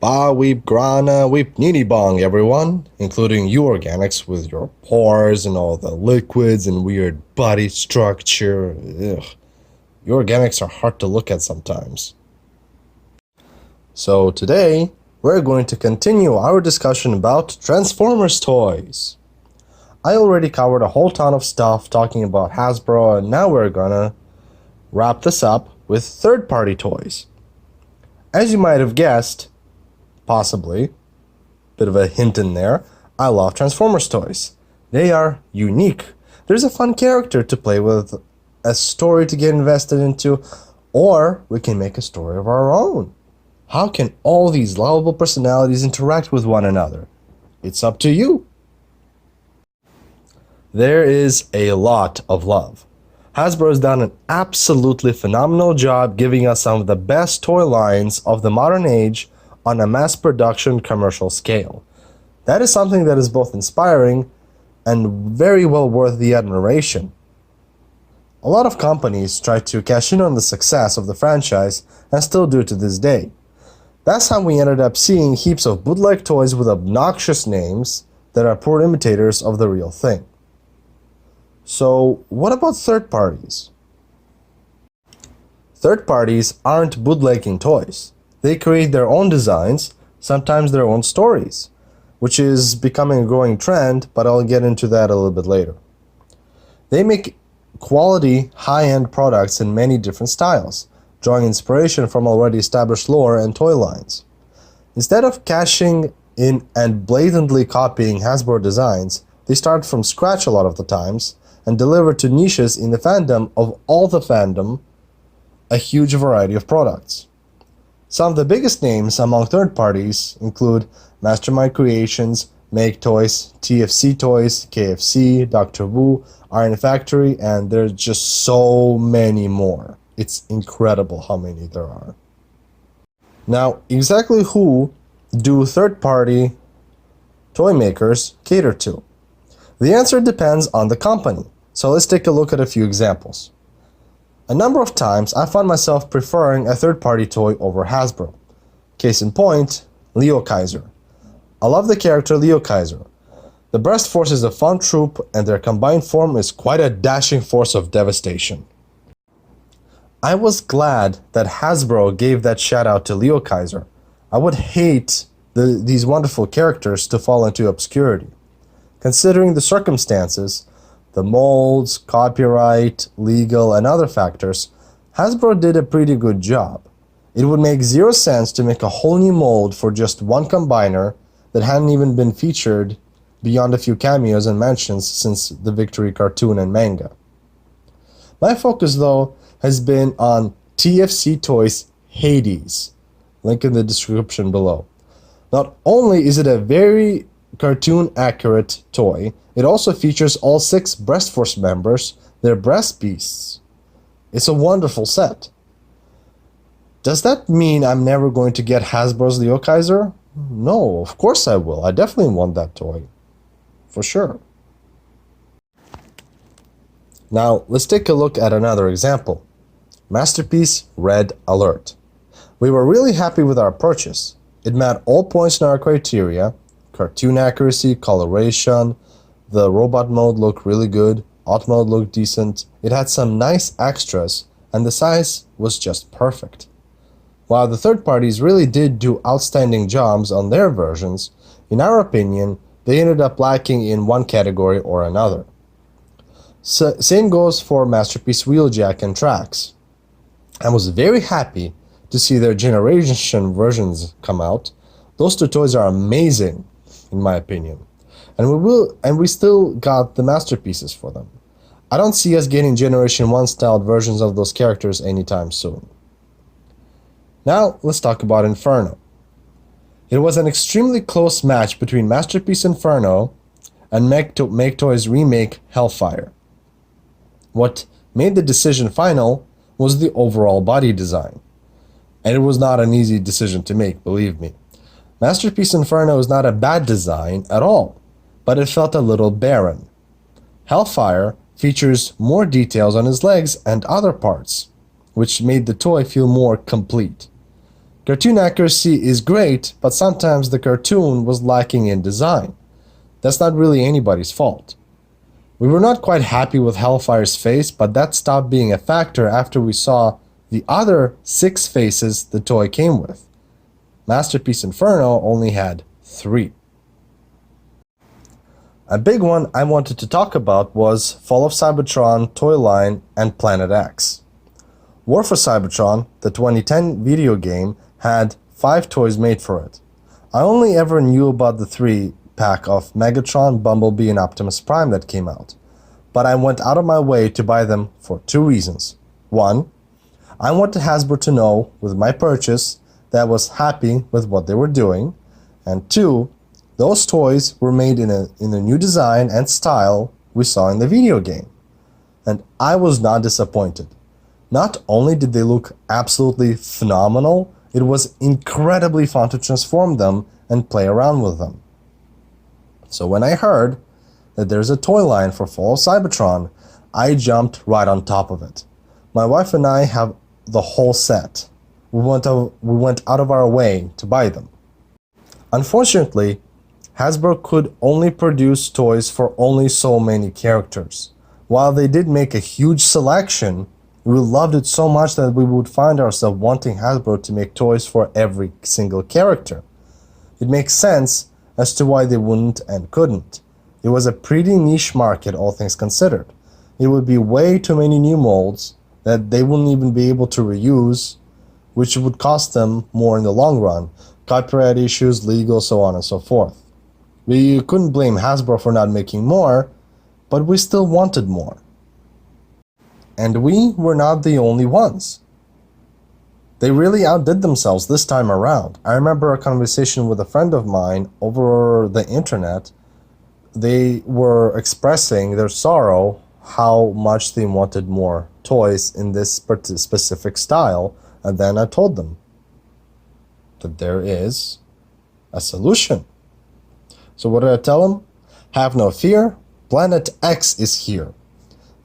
Ba weep grana weep nini bong, everyone, including you organics with your pores and all the liquids and weird body structure. Ugh. You organics are hard to look at sometimes. So today, we're going to continue our discussion about Transformers toys. I already covered a whole ton of stuff talking about Hasbro, and now we're gonna wrap this up with third-party toys. As you might have guessed, possibly, bit of a hint in there, I love Transformers toys. They are unique. There's a fun character to play with, a story to get invested into, or we can make a story of our own. How can all these lovable personalities interact with one another? It's up to you. There is a lot of love. Hasbro has done an absolutely phenomenal job giving us some of the best toy lines of the modern age on a mass production commercial scale. That is something that is both inspiring and very well worth the admiration. A lot of companies try to cash in on the success of the franchise and still do to this day. That's how we ended up seeing heaps of bootleg toys with obnoxious names that are poor imitators of the real thing. So, what about third parties? Third parties aren't bootlegging toys. They create their own designs, sometimes their own stories, which is becoming a growing trend, but I'll get into that a little bit later. They make quality, high-end products in many different styles, drawing inspiration from already established lore and toy lines. Instead of cashing in and blatantly copying Hasbro designs, they start from scratch a lot of the times and deliver to niches in the fandom of all the fandom a huge variety of products. Some of the biggest names among third parties include Mastermind Creations, Make Toys, TFC Toys, KFC, Dr. Wu, Iron Factory, and there's just so many more. It's incredible how many there are. Now, exactly who do third-party toy makers cater to? The answer depends on the company, so let's take a look at a few examples. A number of times I found myself preferring a third-party toy over Hasbro. Case in point, Leo Kaiser. I love the character Leo Kaiser. The Breast Force is a fun troop and their combined form is quite a dashing force of devastation. I was glad that Hasbro gave that shout out to Leo Kaiser. I would hate these wonderful characters to fall into obscurity. Considering the circumstances, the molds, copyright, legal, and other factors, Hasbro did a pretty good job. It would make zero sense to make a whole new mold for just one combiner that hadn't even been featured beyond a few cameos and mentions since the Victory cartoon and manga. My focus, though, has been on TFC Toys Hades, link in the description below. Not only is it a very cartoon-accurate toy, it also features all 6 Breast Force members, their breast beasts. It's a wonderful set. Does that mean I'm never going to get Hasbro's Leo Kaiser? No, of course I will. I definitely want that toy. For sure. Now, let's take a look at another example. Masterpiece Red Alert. We were really happy with our purchase. It met all points in our criteria: cartoon accuracy, coloration, the robot mode looked really good, auto mode looked decent, it had some nice extras, and the size was just perfect. While the third parties really did do outstanding jobs on their versions, in our opinion, they ended up lacking in one category or another. Same goes for Masterpiece Wheeljack and Trax. I was very happy to see their generation versions come out. Those two toys are amazing, in my opinion. And we still got the masterpieces for them. I don't see us getting Generation 1 styled versions of those characters anytime soon. Now, let's talk about Inferno. It was an extremely close match between Masterpiece Inferno and Make Toys remake Hellfire. What made the decision final was the overall body design. And it was not an easy decision to make, believe me. Masterpiece Inferno is not a bad design at all, but it felt a little barren. Hellfire features more details on his legs and other parts, which made the toy feel more complete. Cartoon accuracy is great, but sometimes the cartoon was lacking in design. That's not really anybody's fault. We were not quite happy with Hellfire's face, but that stopped being a factor after we saw the other 6 faces the toy came with. Masterpiece Inferno only had 3. A big one I wanted to talk about was Fall of Cybertron toy line and Planet X. War for Cybertron, the 2010 video game, had 5 toys made for it. I only ever knew about the 3-pack of Megatron, Bumblebee, and Optimus Prime that came out, but I went out of my way to buy them for 2 reasons. 1, I wanted Hasbro to know with my purchase that I was happy with what they were doing, and 2, those toys were made in a new design and style we saw in the video game. And I was not disappointed. Not only did they look absolutely phenomenal, it was incredibly fun to transform them and play around with them. So when I heard that there's a toy line for Fall of Cybertron, I jumped right on top of it. My wife and I have the whole set. We went out of our way to buy them. Unfortunately, Hasbro could only produce toys for only so many characters. While they did make a huge selection, we loved it so much that we would find ourselves wanting Hasbro to make toys for every single character. It makes sense as to why they wouldn't and couldn't. It was a pretty niche market, all things considered. It would be way too many new molds that they wouldn't even be able to reuse, which would cost them more in the long run. Copyright issues, legal, so on and so forth. We couldn't blame Hasbro for not making more, but we still wanted more. And we were not the only ones. They really outdid themselves this time around. I remember a conversation with a friend of mine over the internet. They were expressing their sorrow how much they wanted more toys in this specific style, and then I told them that there is a solution. So what did I tell them? Have no fear, Planet X is here.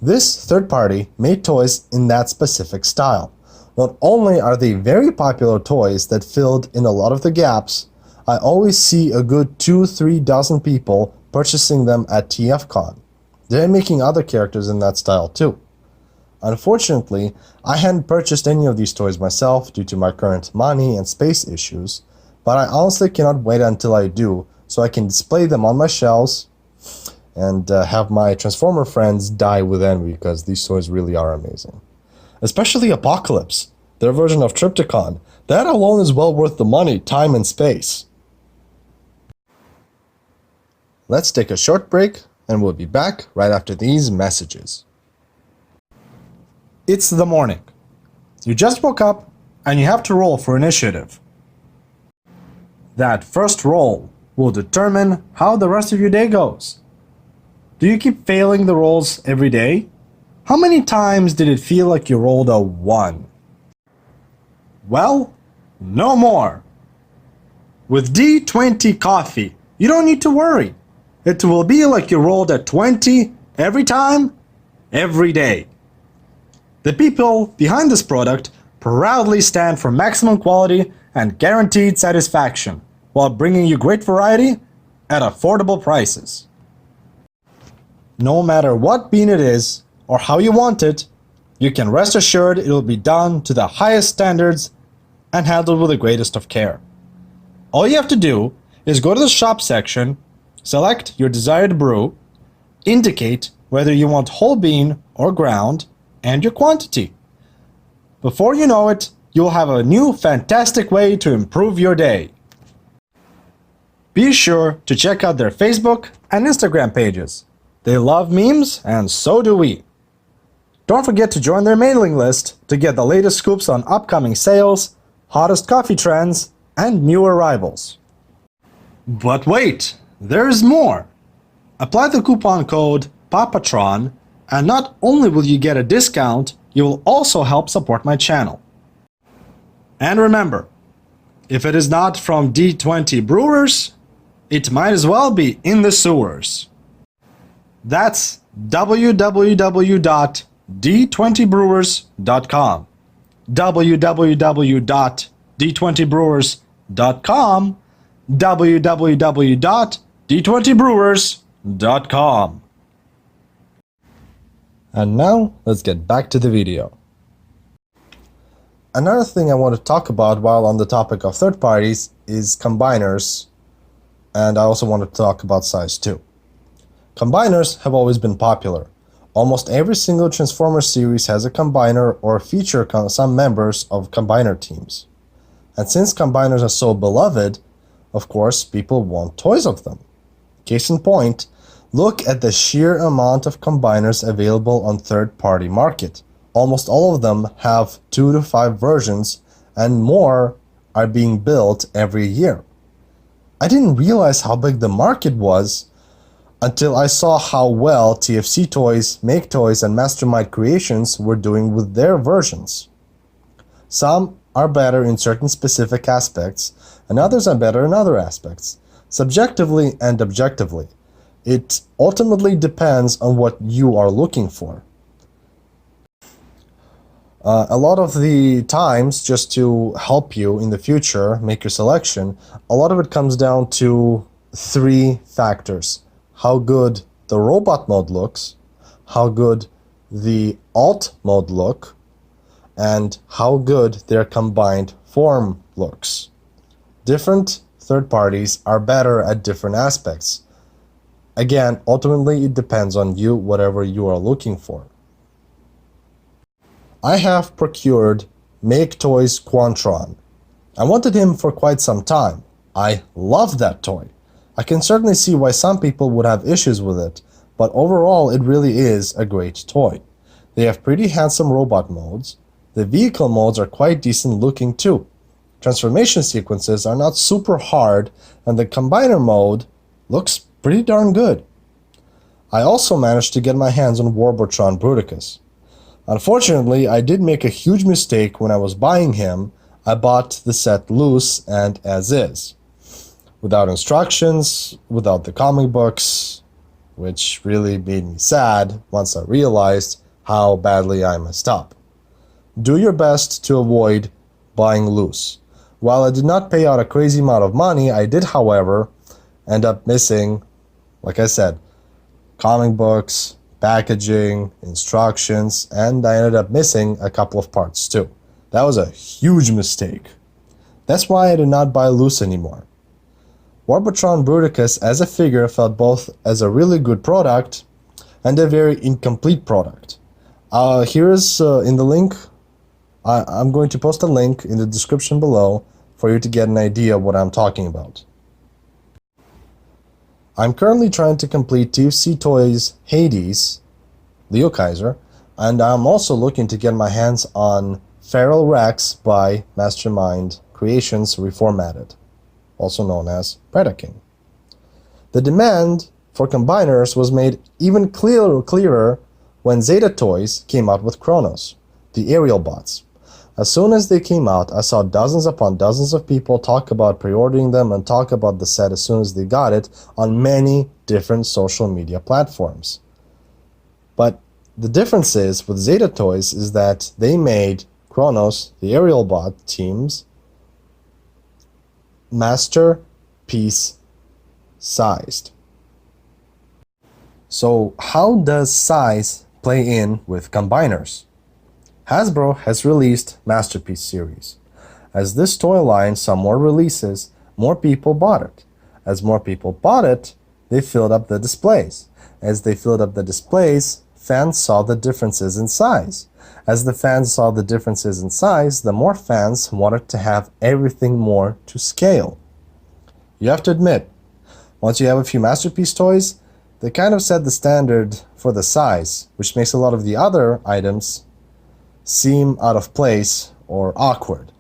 This third party made toys in that specific style. Not only are they very popular toys that filled in a lot of the gaps, I always see a good 2-3 dozen people purchasing them at TFCon. They're making other characters in that style too. Unfortunately, I hadn't purchased any of these toys myself due to my current money and space issues, but I honestly cannot wait until I do, so I can display them on my shelves and have my Transformer friends die with envy because these toys really are amazing. Especially Apocalypse, their version of Trypticon. That alone is well worth the money, time, and space. Let's take a short break and we'll be back right after these messages. It's the morning. You just woke up and you have to roll for initiative. That first roll will determine how the rest of your day goes. Do you keep failing the rolls every day? How many times did it feel like you rolled a 1? Well, no more. With D20 coffee, you don't need to worry. It will be like you rolled a 20 every time, every day. The people behind this product proudly stand for maximum quality and guaranteed satisfaction, while bringing you great variety at affordable prices. No matter what bean it is, or how you want it, you can rest assured it will be done to the highest standards and handled with the greatest of care. All you have to do is go to the shop section, select your desired brew, indicate whether you want whole bean or ground, and your quantity. Before you know it, you'll have a new fantastic way to improve your day. Be sure to check out their Facebook and Instagram pages. They love memes, and so do we. Don't forget to join their mailing list to get the latest scoops on upcoming sales, hottest coffee trends, and new arrivals. But wait, there's more! Apply the coupon code Papatron, and not only will you get a discount, you will also help support my channel. And remember, if it is not from D20 Brewers, it might as well be in the sewers. That's www.d20brewers.com. www.d20brewers.com. d20brewers.com, www.d20brewers.com. And now, let's get back to the video. Another thing I want to talk about while on the topic of third parties is combiners, and I also want to talk about size too. Combiners have always been popular. Almost every single Transformers series has a combiner or feature some members of combiner teams. And since combiners are so beloved, of course, people want toys of them. Case in point, look at the sheer amount of combiners available on third-party market. Almost all of them have 2 to 5 versions, and more are being built every year. I didn't realize how big the market was until I saw how well TFC Toys, Make Toys, and Mastermind Creations were doing with their versions. Some are better in certain specific aspects, and others are better in other aspects, subjectively and objectively. It ultimately depends on what you are looking for. A lot of the times, just to help you in the future make your selection, a lot of it comes down to 3 factors. How good the robot mode looks, how good the alt mode look, and how good their combined form looks. Different third parties are better at different aspects. Again, ultimately it depends on you, whatever you are looking for. I have procured Make Toys Quantron. I wanted him for quite some time. I love that toy. I can certainly see why some people would have issues with it, but overall it really is a great toy. They have pretty handsome robot modes. The vehicle modes are quite decent looking too. Transformation sequences are not super hard, and the combiner mode looks pretty darn good. I also managed to get my hands on Warbortron Bruticus. Unfortunately, I did make a huge mistake when I was buying him. I bought the set loose and as is, without instructions, without the comic books, which really made me sad once I realized how badly I messed up. Do your best to avoid buying loose. While I did not pay out a crazy amount of money, I did, however, end up missing, like I said, comic books, packaging, instructions, and I ended up missing a couple of parts too. That was a huge mistake. That's why I did not buy loose anymore. Warbortron Bruticus as a figure felt both as a really good product and a very incomplete product. Here's in the link, I'm going to post a link in the description below for you to get an idea of what I'm talking about. I'm currently trying to complete TFC Toys Hades, Leo Kaiser, and I'm also looking to get my hands on Feral Rex by Mastermind Creations Reformatted, also known as Predaking. The demand for combiners was made even clearer when Zeta Toys came out with Kronos, the aerial bots. As soon as they came out, I saw dozens upon dozens of people talk about pre-ordering them and talk about the set as soon as they got it on many different social media platforms. But the difference is with Zeta Toys is that they made Kronos, the aerial bot teams, masterpiece sized. So how does size play in with combiners? Hasbro has released Masterpiece series. As this toy line saw more releases, more people bought it. As more people bought it, they filled up the displays. As they filled up the displays, fans saw the differences in size. As the fans saw the differences in size, the more fans wanted to have everything more to scale. You have to admit, once you have a few Masterpiece toys, they kind of set the standard for the size, which makes a lot of the other items seem out of place or awkward.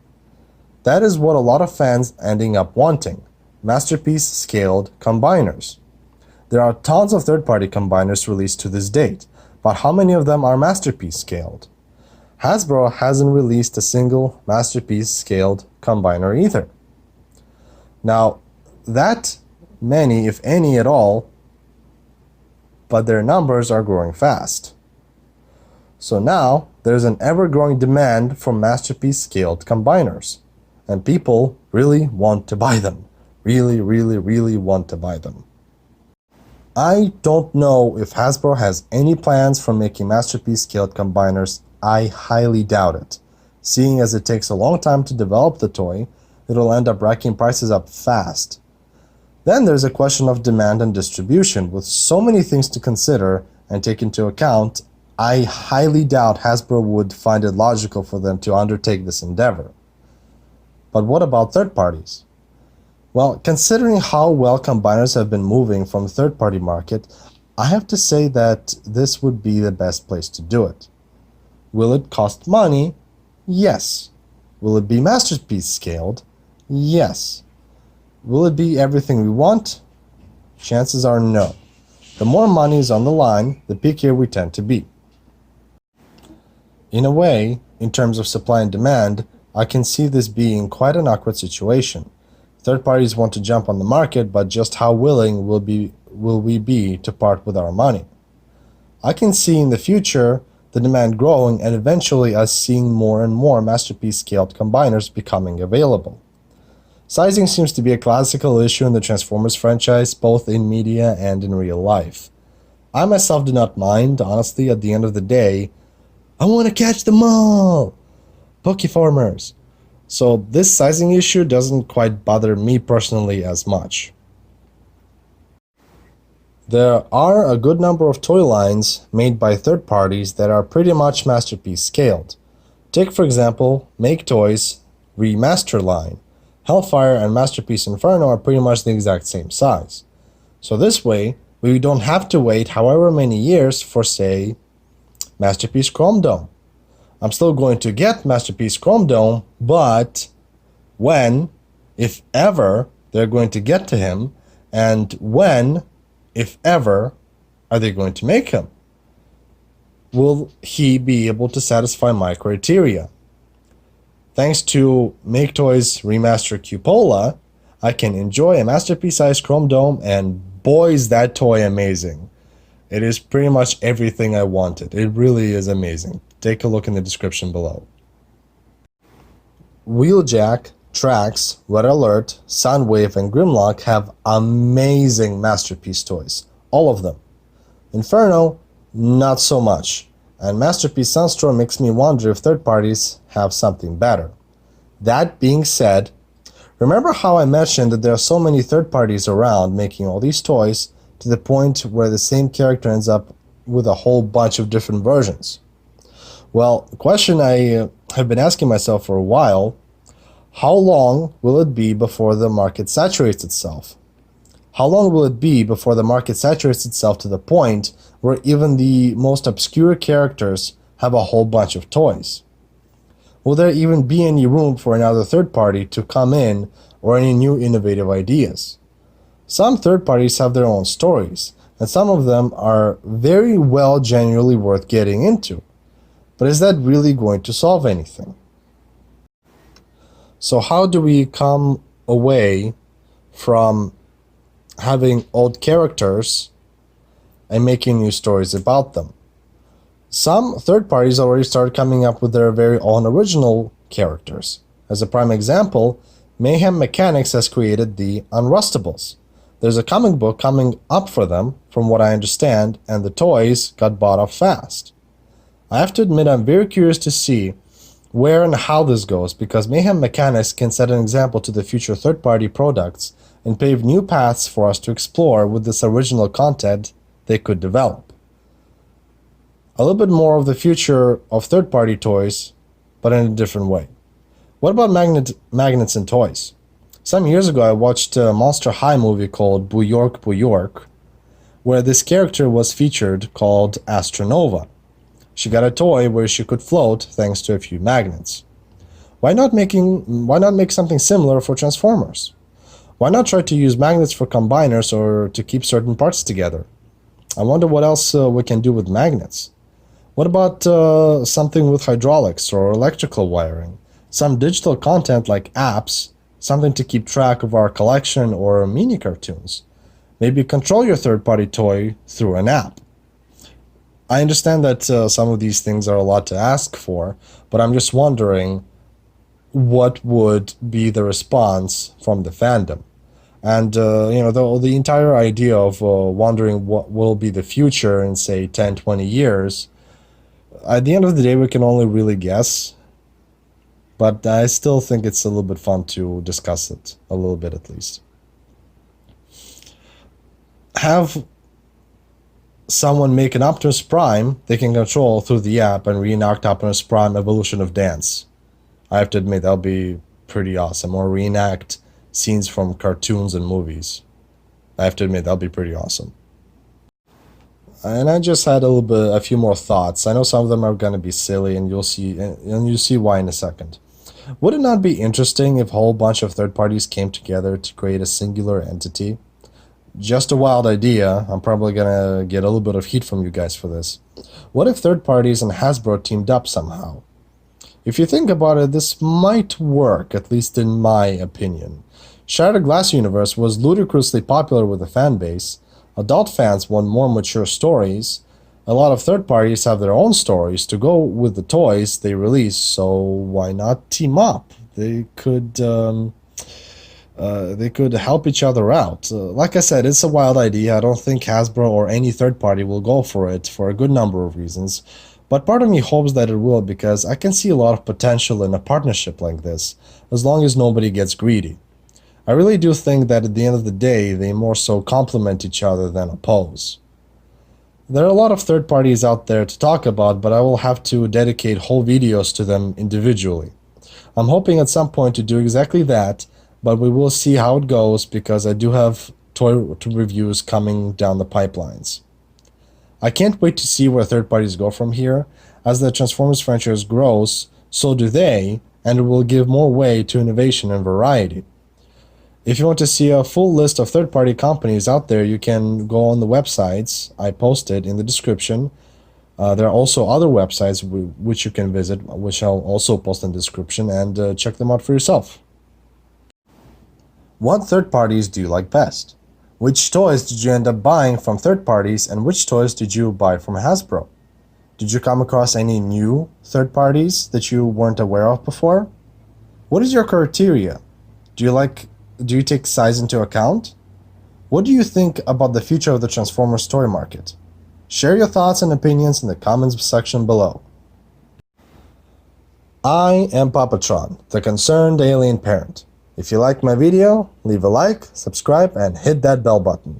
That is what a lot of fans ending up wanting, Masterpiece scaled combiners. There are tons of third-party combiners released to this date, but how many of them are Masterpiece scaled? Hasbro hasn't released a single Masterpiece scaled combiner either. Now, that many, if any at all, but their numbers are growing fast. So now, there's an ever-growing demand for Masterpiece scaled combiners. and people really want to buy them. Really, really, really want to buy them. I don't know if Hasbro has any plans for making Masterpiece scaled combiners. I highly doubt it. Seeing as it takes a long time to develop the toy, it'll end up racking prices up fast. Then there's a question of demand and distribution. With so many things to consider and take into account, I highly doubt Hasbro would find it logical for them to undertake this endeavor. But what about third parties? Well, considering how well combiners have been moving from the third-party market, I have to say that this would be the best place to do it. Will it cost money? Yes. Will it be Masterpiece scaled? Yes. Will it be everything we want? Chances are no. The more money is on the line, the pickier we tend to be. In a way, in terms of supply and demand, I can see this being quite an awkward situation. Third parties want to jump on the market, but just how willing will we be to part with our money? I can see in the future the demand growing and eventually us seeing more and more Masterpiece scaled combiners becoming available. Sizing seems to be a classical issue in the Transformers franchise, both in media and in real life. I myself do not mind, honestly. At the end of the day, I want to catch them all! Pokeformers! So this sizing issue doesn't quite bother me personally as much. There are a good number of toy lines made by third parties that are pretty much Masterpiece scaled. Take for example, Make Toys Remaster line. Hellfire and Masterpiece Inferno are pretty much the exact same size. So this way, we don't have to wait however many years for, say, Masterpiece Chrome Dome. I'm still going to get Masterpiece Chrome Dome, but when, if ever, they're going to get to him, and when, if ever, are they going to make him? Will he be able to satisfy my criteria? Thanks to Make Toys Remaster Cupola, I can enjoy a Masterpiece-sized Chrome Dome, and boy is that toy amazing. It is pretty much everything I wanted. It really is amazing. Take a look in the description below. Wheeljack, Trax, Red Alert, Soundwave, and Grimlock have amazing Masterpiece toys. All of them. Inferno, not so much. And Masterpiece Sunstorm makes me wonder if third parties have something better. That being said, remember how I mentioned that there are so many third parties around making all these toys to the point where the same character ends up with a whole bunch of different versions? Well, the question I have been asking myself for a while, how long will it be before the market saturates itself? How long will it be before the market saturates itself to the point where even the most obscure characters have a whole bunch of toys? Will there even be any room for another third party to come in or any new innovative ideas? Some third parties have their own stories, and some of them are very well genuinely worth getting into. But is that really going to solve anything? So how do we come away from having old characters and making new stories about them? Some third parties already started coming up with their very own original characters. As a prime example, Mayhem Mechanics has created the Unrustables. There's a comic book coming up for them, from what I understand, and the toys got bought up fast. I have to admit I'm very curious to see where and how this goes, because Mayhem Mechanics can set an example to the future third-party products and pave new paths for us to explore with this original content they could develop. A little bit more of the future of third-party toys, but in a different way. What about magnets and toys? Some years ago I watched a Monster High movie called Boo York, Boo York, where this character was featured called Astronova. She got a toy where she could float thanks to a few magnets. Why not make something similar for Transformers? Why not try to use magnets for combiners or to keep certain parts together? I wonder what else we can do with magnets. What about something with hydraulics or electrical wiring? Some digital content like apps, something to keep track of our collection or mini cartoons. Maybe control your third-party toy through an app. I understand that some of these things are a lot to ask for, but I'm just wondering what would be the response from the fandom. And the entire idea of wondering what will be the future in, say, 10, 20 years, at the end of the day, we can only really guess. But I still think it's a little bit fun to discuss it, a little bit at least. Have someone make an Optimus Prime they can control through the app and reenact Optimus Prime Evolution of Dance. I have to admit, that'll be pretty awesome. Or reenact scenes from cartoons and movies. I have to admit, that'll be pretty awesome. And I just had a few more thoughts. I know some of them are going to be silly, and you'll see why in a second. Would it not be interesting if a whole bunch of third parties came together to create a singular entity? Just a wild idea. I'm probably gonna get a little bit of heat from you guys for this. What if third parties and Hasbro teamed up somehow? If you think about it, this might work, at least in my opinion. Shattered Glass Universe was ludicrously popular with the fan base. Adult fans want more mature stories. A lot of third parties have their own stories to go with the toys they release, so why not team up? They could help each other out. Like I said, it's a wild idea. I don't think Hasbro or any third party will go for it for a good number of reasons. But part of me hopes that it will, because I can see a lot of potential in a partnership like this, as long as nobody gets greedy. I really do think that at the end of the day, they more so complement each other than oppose. There are a lot of third parties out there to talk about, but I will have to dedicate whole videos to them individually. I'm hoping at some point to do exactly that, but we will see how it goes, because I do have toy reviews coming down the pipelines. I can't wait to see where third parties go from here. As the Transformers franchise grows, so do they, and it will give more way to innovation and variety. If you want to see a full list of third-party companies out there, you can go on the websites I posted in the description. There are also other websites which you can visit, which I'll also post in the description, and check them out for yourself. What third parties do you like best? Which toys did you end up buying from third parties, and which toys did you buy from Hasbro? Did you come across any new third parties that you weren't aware of before? What is your criteria? Do you take size into account? What do you think about the future of the Transformers toy market? Share your thoughts and opinions in the comments section below. I am Papatron, the concerned alien parent. If you liked my video, leave a like, subscribe, and hit that bell button.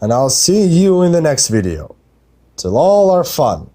And I'll see you in the next video. Till all are fun.